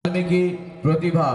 বাল্মীকি প্রতিভা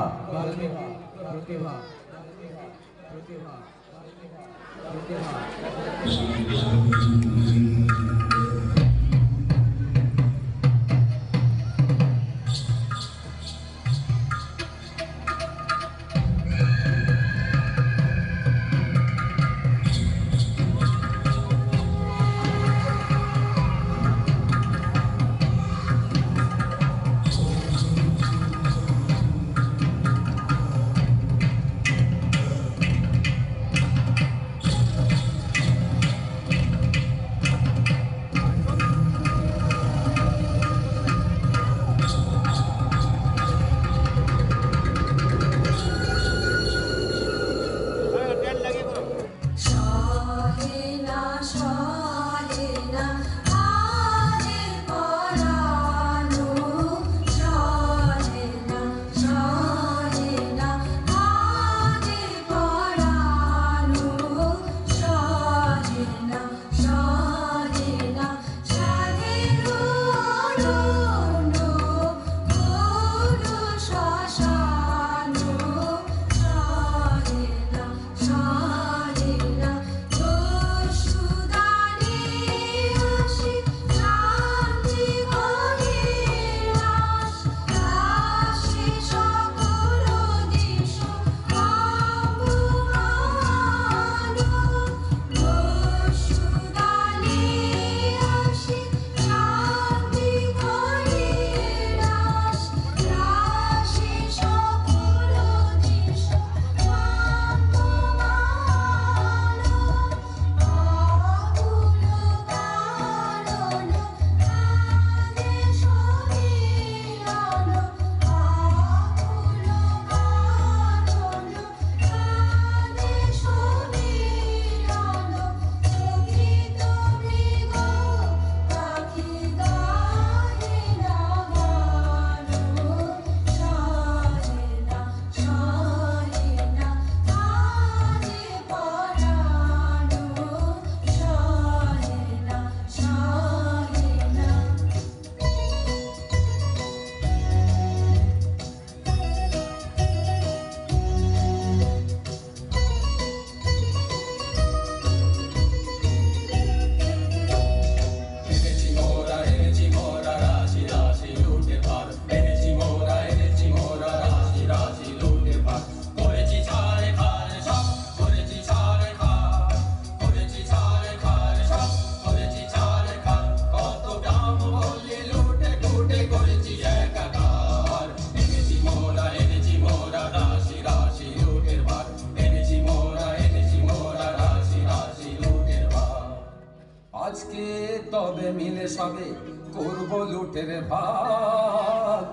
আজকে তবে মিলে সবে করব লুটের ভাগ।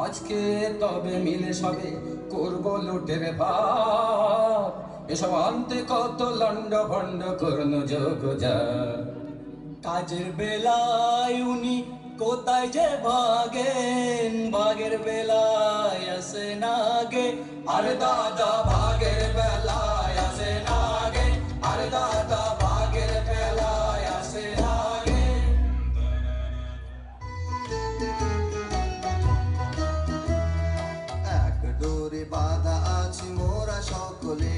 আজকে তবে মিলে সবে করব লুটের ভাগ। এসব আনতে কত লন্ড ভন্ড করন যোগ যা। কাজের বেলায় উনি কোথায় যে ভাগেন, ভাগের বেলায় আসে না গে। আরে দাদা ভাগের বেলায় আসে না গে, আরে দাদা ভাগের বেলায় আসে না গে। এক ডোরে বাঁধা আছি মোরা সকলে,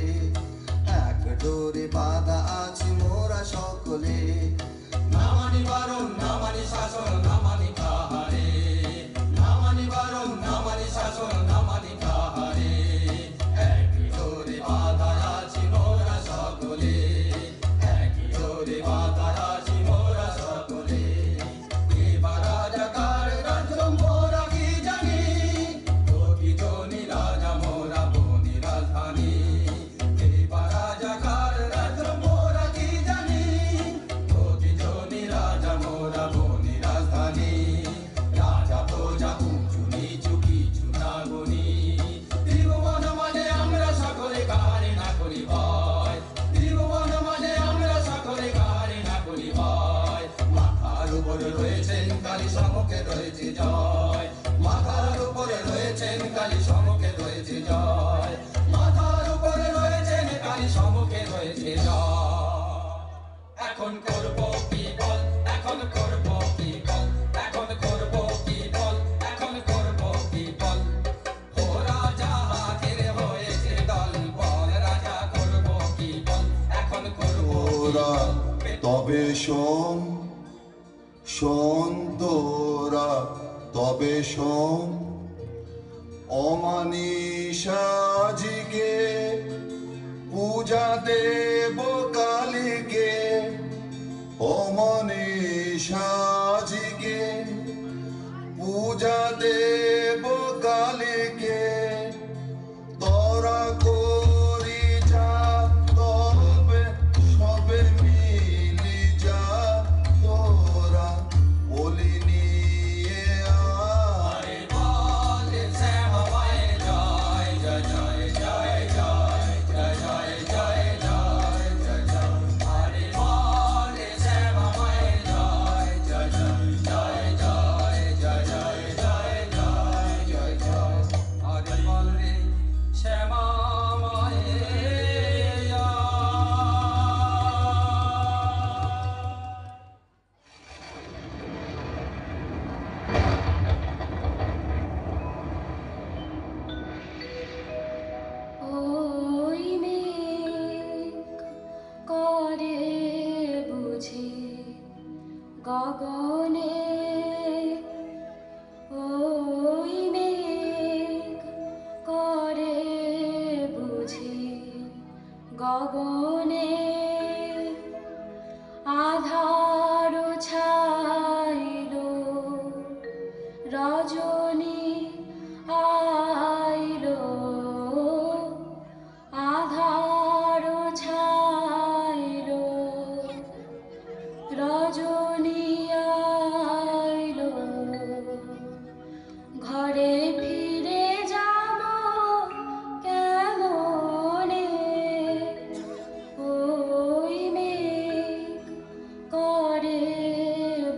এক ডোরে বাঁধা আছি মোরা সকলে। না মানি বারণ, না মানি শাসন, না মানি কাহারে। না মানি বারণ, না মানি শাসন, না মানি কাহারে। একই ডোরে বাঁধা আছি মোরা সকলে, একই ডোরে বাঁধা আছি মোরা সকলে। এবার রাজাকার রাজ্য মোরা কি জানি, প্রকৃত রাজা মোরা বনি রাজধানী। এবার রাজাকার রাজ্য তোরা তবে শোন, শোন তোরা তবে শোন, অমানিসাজিকে পূজা দেব কালীকে, অমানিসাজিকে পূজা দেব কালীকে, তোরা করি যা তবে সবে মিলি যা, তোরা বলি নিয়ে আয়। বলে শ্যামা মায়ের জয় জয় জয় জয় জয় জয় জয় জয় জয় জয় জয়। আরে বলে শ্যামা মায়ের জয় জয় জয় জয় জয় জয় জয় জয় জয় জয় জয়। আরে বল রে শ্যামা মায়ের জয়। ওই মেঘ করে বুঝি গগনে, ওই মেঘ করে বুঝি গগনে, আধার ছাইল রজনী আইলো, আধার ছাইলো রজনী আইলো, ঘরে ফিরে যাব কেমনে, ওই মেঘ করে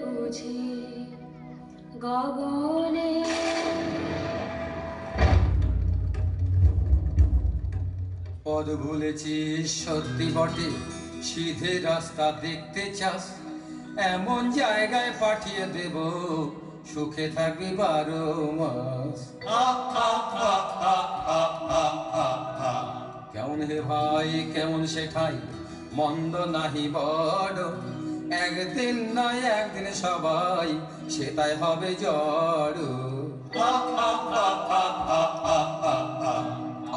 বুঝি গগনে। পদ ভুলেছিস সত্যি বটে, সিধে রাস্তা দেখতে চাস, এমন জায়গায় পাঠিয়ে দেব সুখে থাকবি 12 মাস। কেমন হে ভাই কেমন শেখাই, মন্দ নাহি বড়, একদিন নয় একদিন সবাই সেটাই হবে জড়।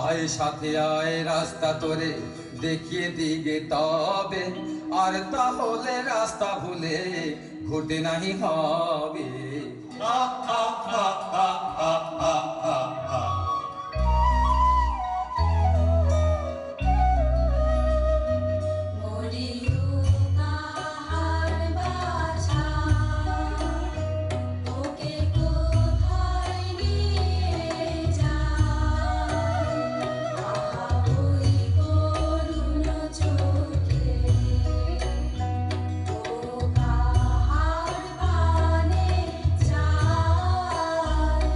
আয় সাথে আয় রাস্তা তোরে দেখিয়ে দিগে তবে, আর তাহলে রাস্তা ভুলে ঘুরতে নাহি হবে। মরিও কাহার বাছা, ওকে কোথায় নিয়ে যায়, আহা ওই করুণ চোখে, ও কাহার পানে যায়,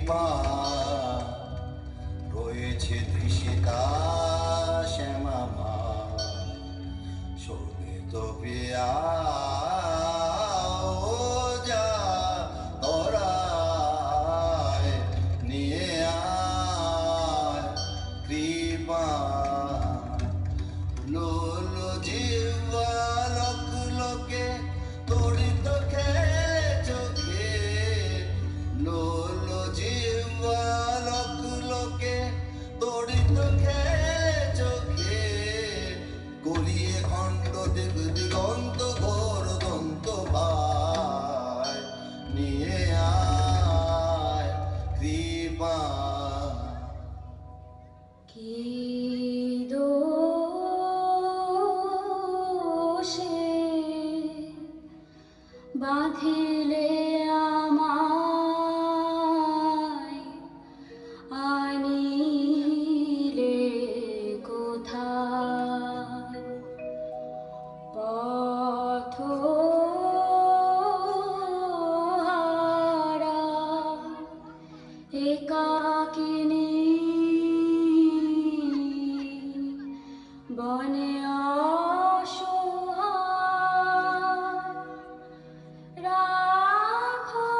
কৃপা রয়েছে তৃষিতা শ্যামা মা শোভিত প্রিয়া ও যা তোরায় নিয়ে আয় কৃপা লোল জিহ্বা লোক লোকে তড়িত খেলে চোখে লোল জিহ্বা লোক লোকে তড়িত খেলে চোখে গড়িয়ে খণ্ড দিগ দিগন্ত ঘোর দন্ত ভাই নিয়ে আয় কৃপা কি দোষে বাঁধিলে আমায় আনিলে কোথায় পথহারা একাকিনী বনে অসহায় রাখো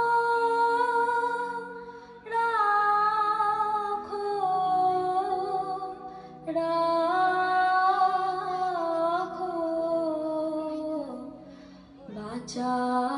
রাখো রাখো বাঁচাও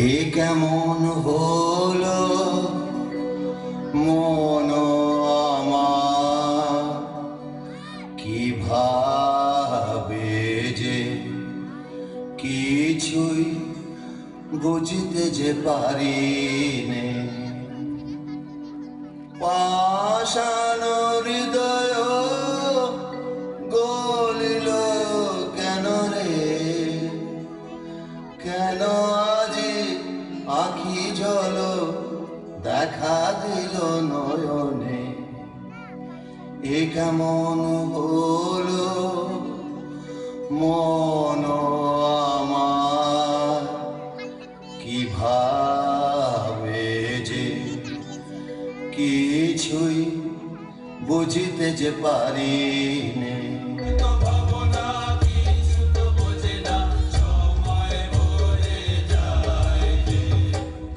এ কেমন হলো মন আমার কিভাবে যে কিছুই বুঝতে যে পারি নে পাষাণ হৃদয় গলিল কেন রে কেন আজি আখি জল দেখা দিল নয়নে এ কেমন হলো মন আমার কিভাবে যে কিছুই বুঝিতে যে পারি নে ভাবনা কিছু তো বোঝে না সময় ভরে যায় যে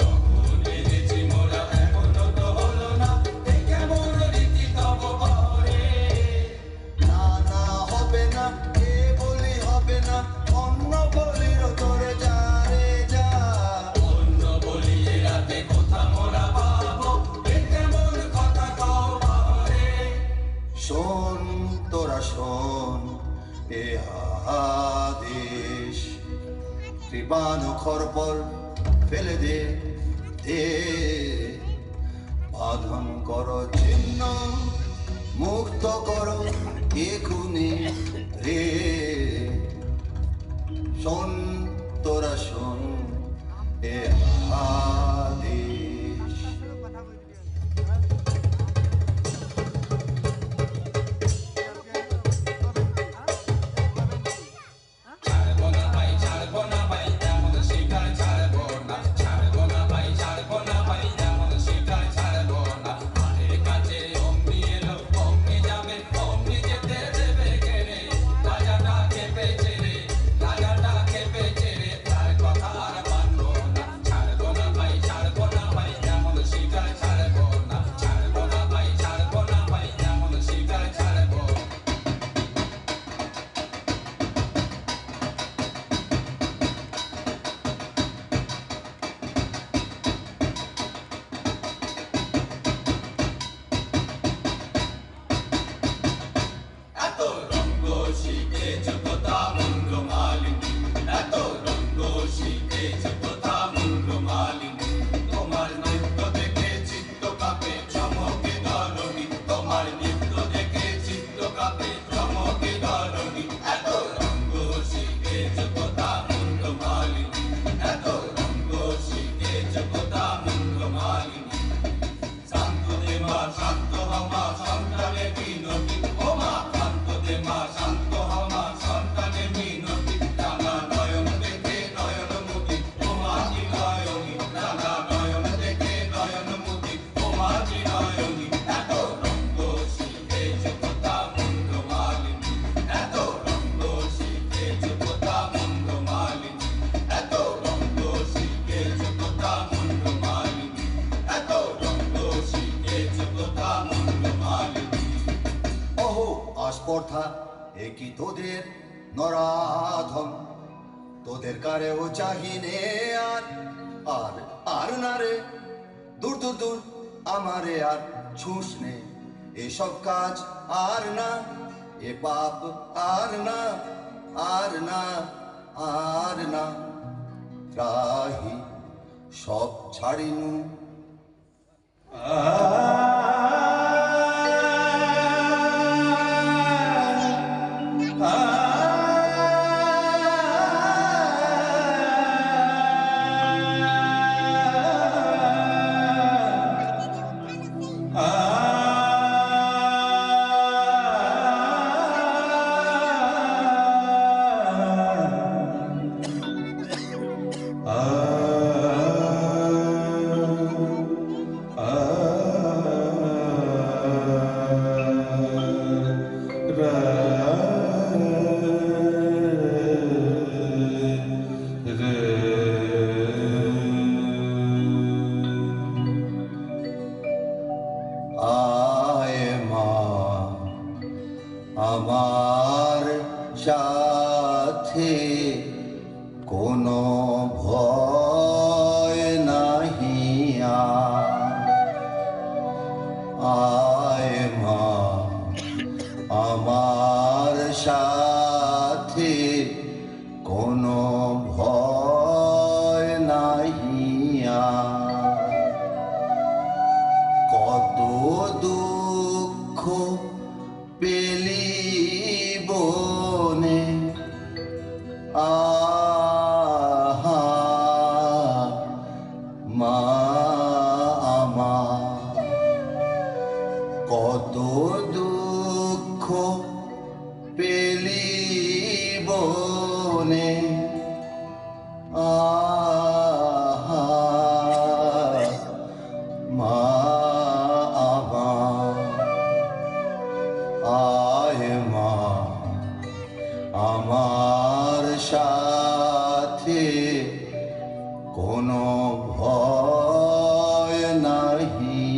তখন বেঁধেছি মোরা এখনো তো হলো না এ কেমন রীতি তব ঘরে না না হবে না এ বলি হবে না অন্য বলির তোরে যা রে যা অন্য বলিয়ে রাতে কথা মোরা পাবো এ কেমন কথা কও ঘরে শোন তোরা শোন এ আদেশ কৃপাণু খরপর ফেলে দে দে বাঁধন কর চিহ্ন মুক্ত কর এখুনি রে শোন তোরা শোন এ আদেশ ছাড়বো না ভাই ছাড়বো না ভাই এমন শিকার ছাড়বো না ছাড়বো না ভাই ছাড়বো না ভাই এমন শিকার ছাড়বো না মাঠের কাছে অমনি এলো অমনি যাবে অমনি যেতে দেবে কেড়ে রাজাটা খেপেছে রে রাজাটা খেপে শিখেছ কোথা মন্ত্র মালিনী এত রঙ্গ শিখেছ কোথা মন্ত্র মালিনী তোমার নৃত্য দেখে চিত্ত কাঁপে চমকে ধরণী তোমার নৃত্য দেখে চিত্ত কাঁপে চমকে ধরণী এত রঙ্গ শিখেছ কোথা মন্ত্র মালিনী এত রঙ্গ শিখেছ কোথা মন্ত্র মালিনী শান্ত দে মা শান্ত হমা সন্তানের বিনতি ও মা শান্ত দে মা শান্ত হমা সন্তানের বিনতি রাঙা নয়ন দেখে নয়ন মুদি তোমারি নয়নী রাঙা নয়ন দেখে নয়ন মুদি তোমারি নয়নী এত রঙ্গ শিখেছ কোথা মন্ত্র মালিনী এত রঙ্গ শিখেছ কোথা মন্ত্র মালিনী এত রঙ্গ শিখেছ কোথা মন্ত্র মালিনী এত রঙ্গ শিখেছ কোথা মন্ত্র মালিনী অহো আস্পর্ধা একই তোদের নরাধম তোদের কারেও চাহিনে আর আর আর না রে দূর দূর দূর আমারে আর ছুঁস নে এসব কাজ আর না এ পাপ আর না আর না আর না ত্রাহি সব ছাড়িনু আয় মা আমার সাথে কোনো ভয় নাহি আয় মা আমার সাথে কোনো ভয় নাহি কত দুঃখ পেলি বনে আহা মা আমার কত দুঃখ পেলি বনে আহা মা আমার আয় মা আমার সাথে কোনো ভয় নাহি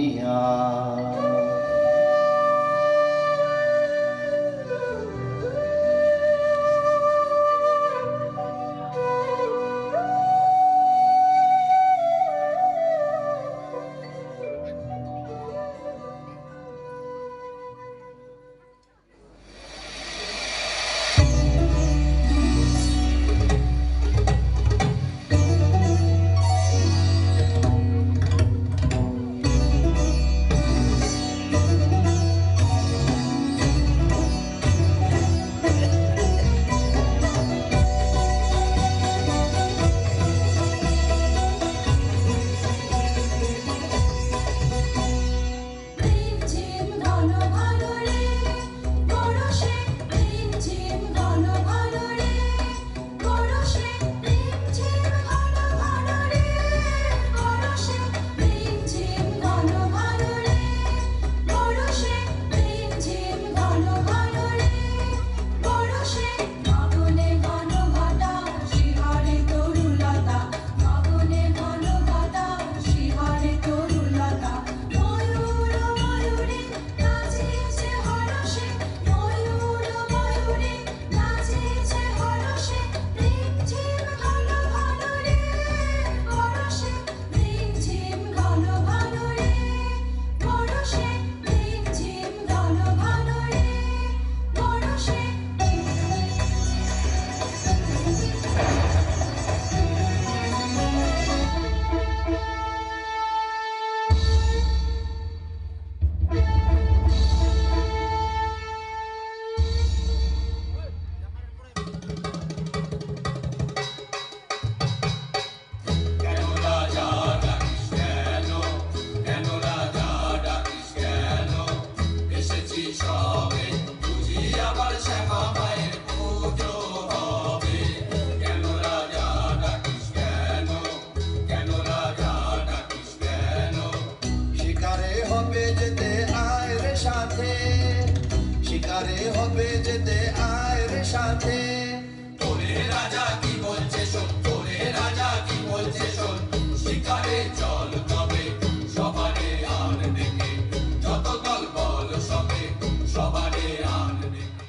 সাথে ওরে রাজা কি বলছে শোন, ওরে রাজা কি বলছে শোন, শিকারে চল তবে সবারে আন দেখে, যত দল বল সবে সবারে আন দেখে।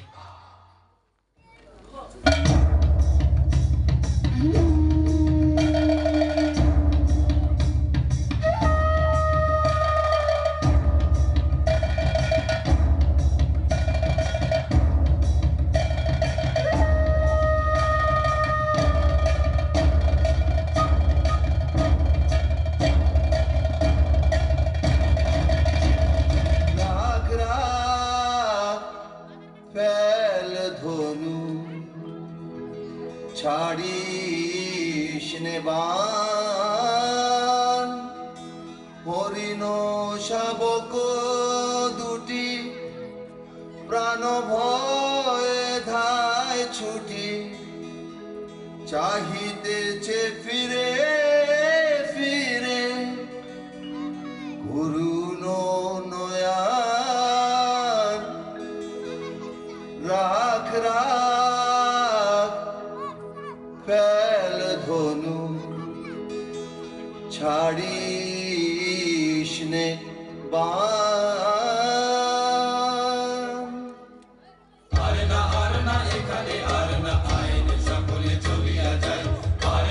রাখ রাখ ফেল ধনু ছাড়িস নে বাণ হরিণ শাবক দুটি প্রাণ ভয়ে ধায় ছুটি চাহিতেছে ফিরে ফিরে করুণ নয়ান রাখ রাখ ফেল ধনু ছাড়িস নে বাণ আর না এখানে আর না আইন সকলে চলিয়া যায়, আর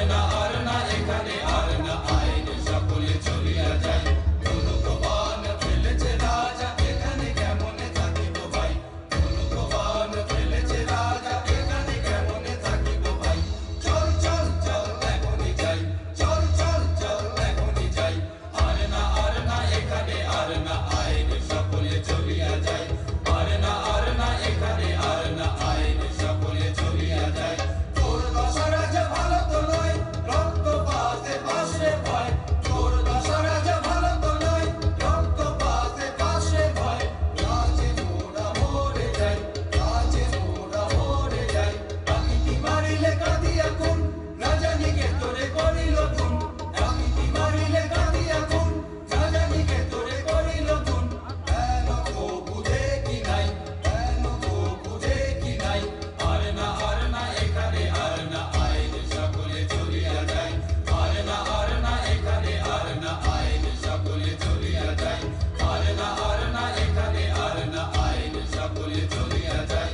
না এখানে আর না আইন সকলে চলিয়া যায়। ধনুকবাণ ফেলেছে রাজা এখানে কেমনে থাকিব ভাই, ধনুকবাণ ফেলেছে রাজা এখানে কেমনে থাকিব ভাই। চল চল চল এখনই যাই, চল চল চল এখনই যাই, আর না এখানে আর না আইন সকলে চলিয়া যায়, আর না এখানে আর না আইন সকলে চলিয়া যায়। তোর দশা রাজা ভালো তো নয়, রক্তপাতে পাশে ভয়, তোর দশা রাজা ভালো তো নয়, রক্তপাতে পাশে ভয়। রাজে মোরা মরে যাই, রাজে মোরা মরে যাই, ডাকিতি মারিলে কাঁদিয়া খুন, রাজানিকে তোরে করিল খুন, ডাকিতি মারিলে কাঁদিয়া খুন, রাজানিকে তোরে করিল খুন। কেন তো বুঝে কি নাই, কেন তো বুঝে কি নাই, আর না এখানে আর না আইন সকলে চলিয়া যায়, আর না এখানে আর না আইন সকলে চলিয়া যায়, আর না এখানে আর না আইন সকলে চলিয়া যায়।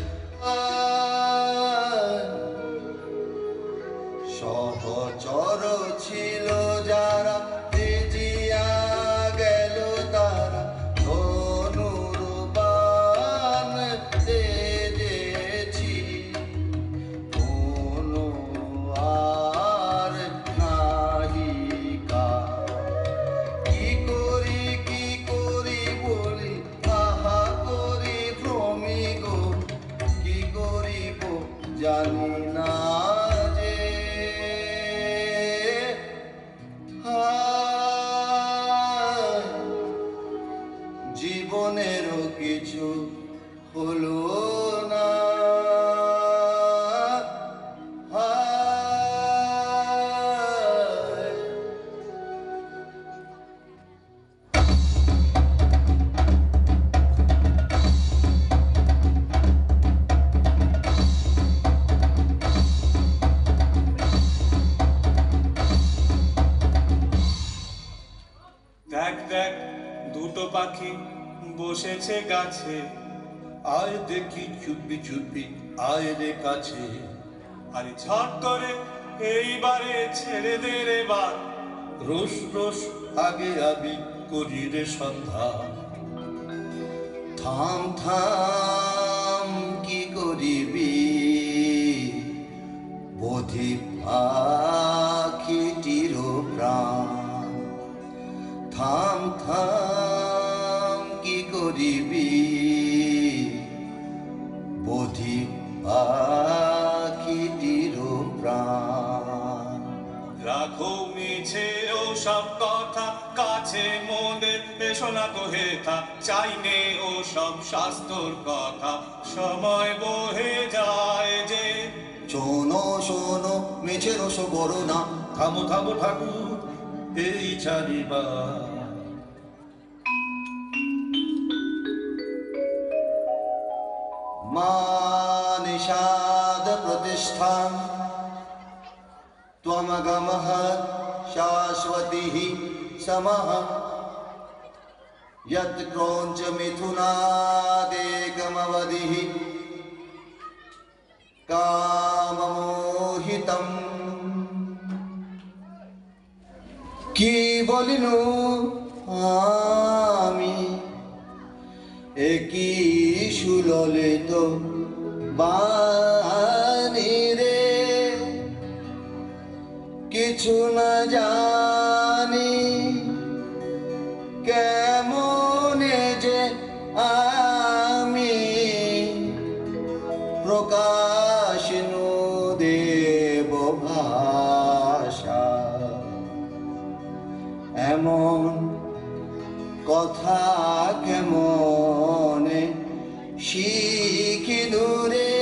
সহচর ছিল যারা তেজিয়া গেল তারা ধনুর বাণ তেজেছি কোনো আর নাহিকা কি করি বলি আহা করি ভ্রমি গো কি করিব জানি না যে হায়, জীবনেরও কিছু হলো না হায়। দেখ দেখ দুটো পাখি বসেছে গাছে, আয় দেখি চুপি চুপি আয় রে কাছে, আরে ঝট করে এইবারে ছেড়ে দে রে বার। রোস রোস আগে আবি করি রে সন্ধ্যা, থাম থাম কি করিবি বোধি পাখিটির প্রাণ থাম থাম কি করিবি বোধি পাখিটির প্রাণ রাখো মিছে ও সব কথা কাছে মনে এসো না তো হেথা, চাই নে ও সব শাস্ত্রর কথা, সময় বহে যায় যে। শোনো শোনো মিছে রস করো না, থামো থামো ঠাকুর এই চারিবার। মান সাদ प्रतिष्ठां त्वमगमः शाश्वतीः समः यत् क्रौञ्च मिथुनादेकमवधिः काममोहितम् কি বলিনু আমি একই সুললিত বাণী রে কিছু না জানি কেমনে যে আমি প্রকাশ দেব ভাষা এমন কথা কেমনে শিখিনু রে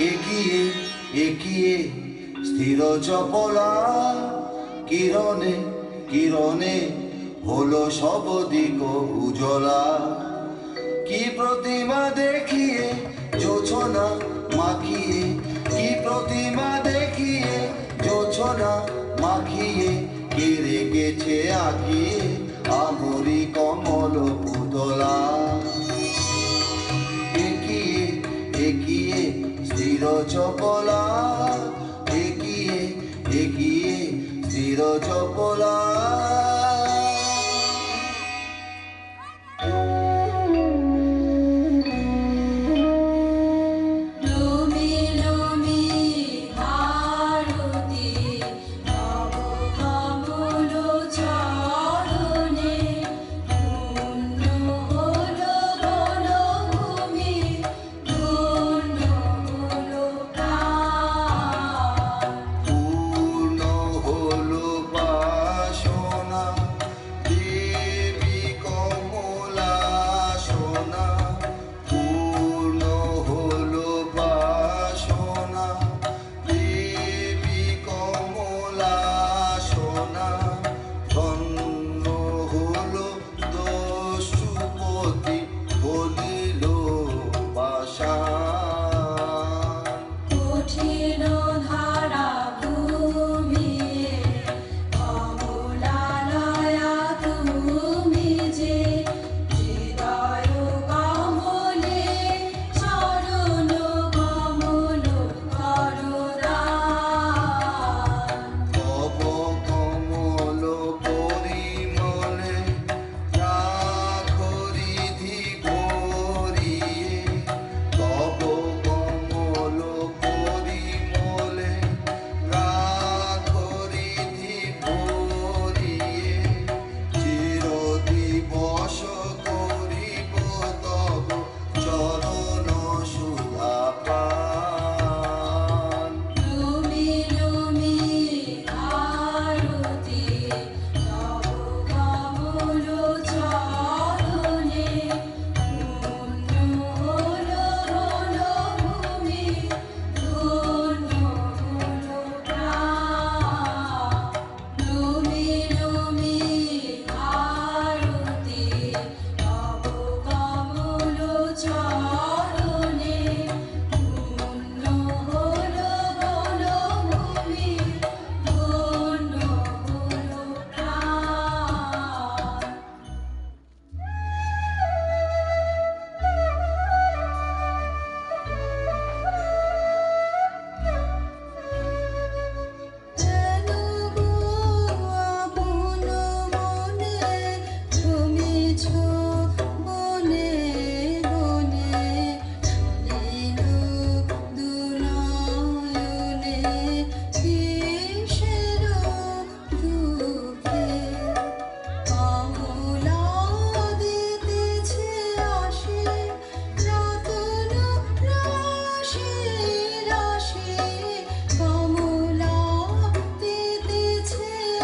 এগিয়ে এগিয়ে স্থির চপলা কিরণে কিরণে হলো সব দিক উজলা কি প্রতিমা দেখিয়ে জোছনা মাখিয়ে কি প্রতিমা দেখিয়ে জোছনা মাখিয়ে কে রেখেছে আঁকিয়ে আমরি কমল পুতলা এগিয়ে এগিয়ে স্থির চপলা